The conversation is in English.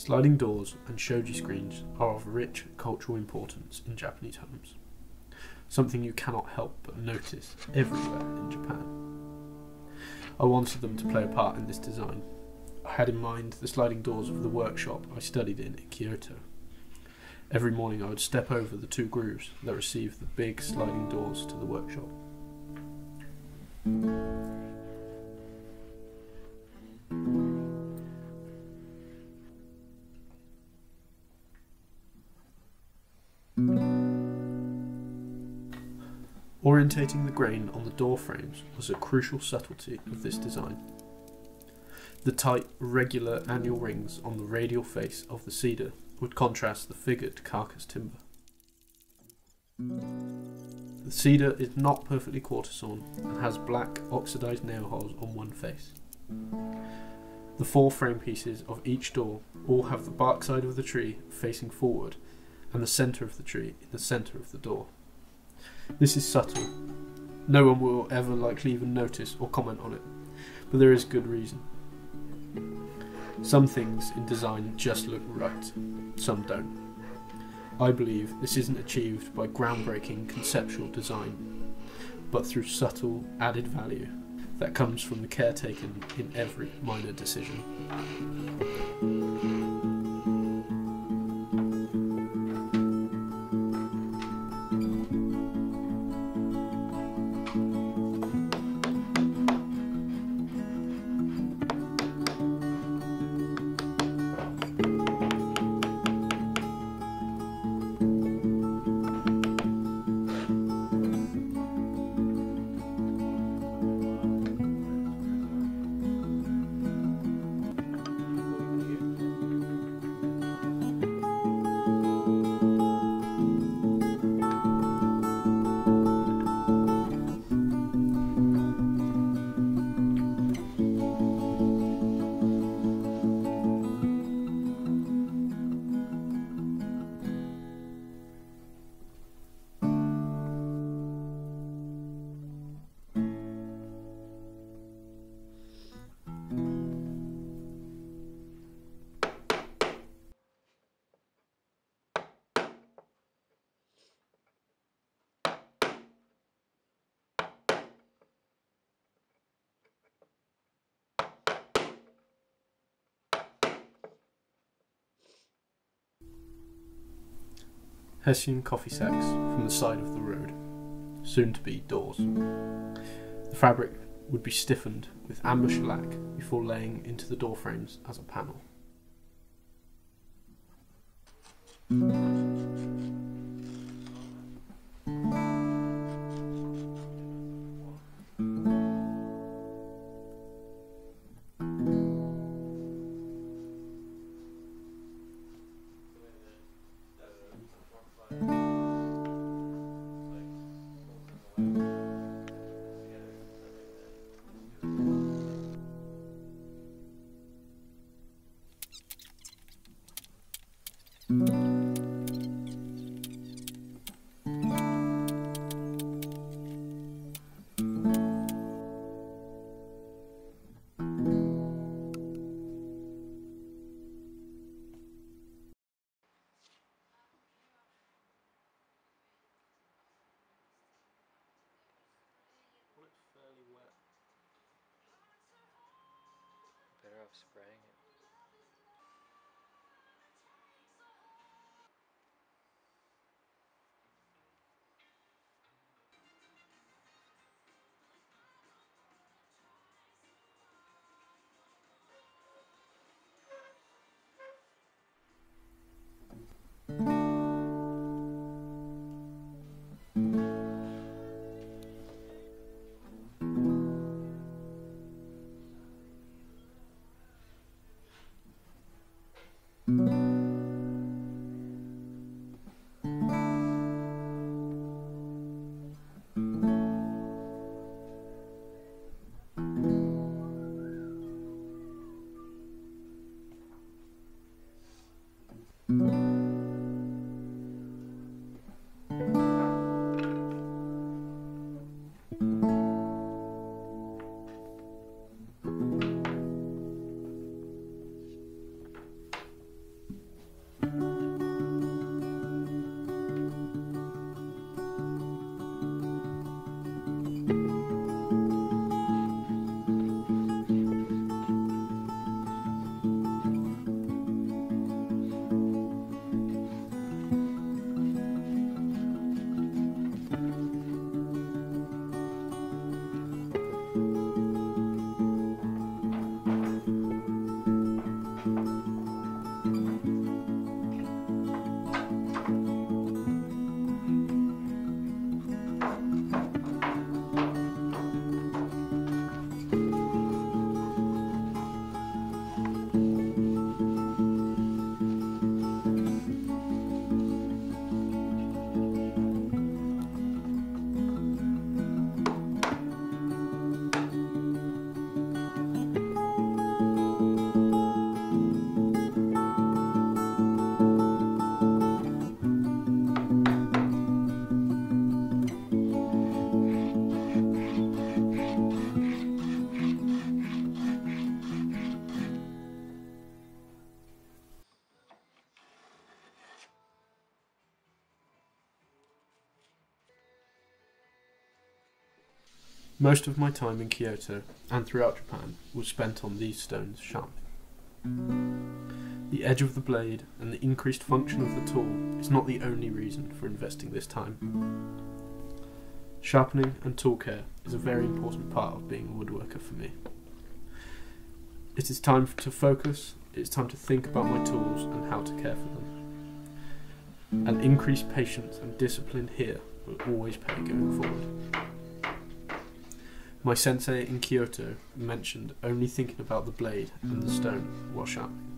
Sliding doors and shoji screens are of rich cultural importance in Japanese homes, something you cannot help but notice everywhere in Japan. I wanted them to play a part in this design. I had in mind the sliding doors of the workshop I studied in Kyoto. Every morning I would step over the 2 grooves that receive the big sliding doors to the workshop. Orientating the grain on the door frames was a crucial subtlety of this design. The tight, regular annual rings on the radial face of the cedar would contrast the figured carcass timber. The cedar is not perfectly quarter-sawn and has black oxidized nail holes on one face. The 4 frame pieces of each door all have the bark side of the tree facing forward and the centre of the tree in the centre of the door. This is subtle. No one will ever likely even notice or comment on it, but there is good reason. Some things in design just look right, some don't. I believe this isn't achieved by groundbreaking conceptual design, but through subtle added value that comes from the care taken in every minor decision. Hessian coffee sacks from the side of the road, soon to be doors. The fabric would be stiffened with amber shellac before laying into the door frames as a panel. Better off spraying it. Most of my time in Kyoto and throughout Japan was spent on these stones sharpening. The edge of the blade and the increased function of the tool is not the only reason for investing this time. Sharpening and tool care is a very important part of being a woodworker for me. It is time to focus, it is time to think about my tools and how to care for them. And increased patience and discipline here will always pay going forward. My sensei in Kyoto mentioned only thinking about the blade and the stone while sharpening.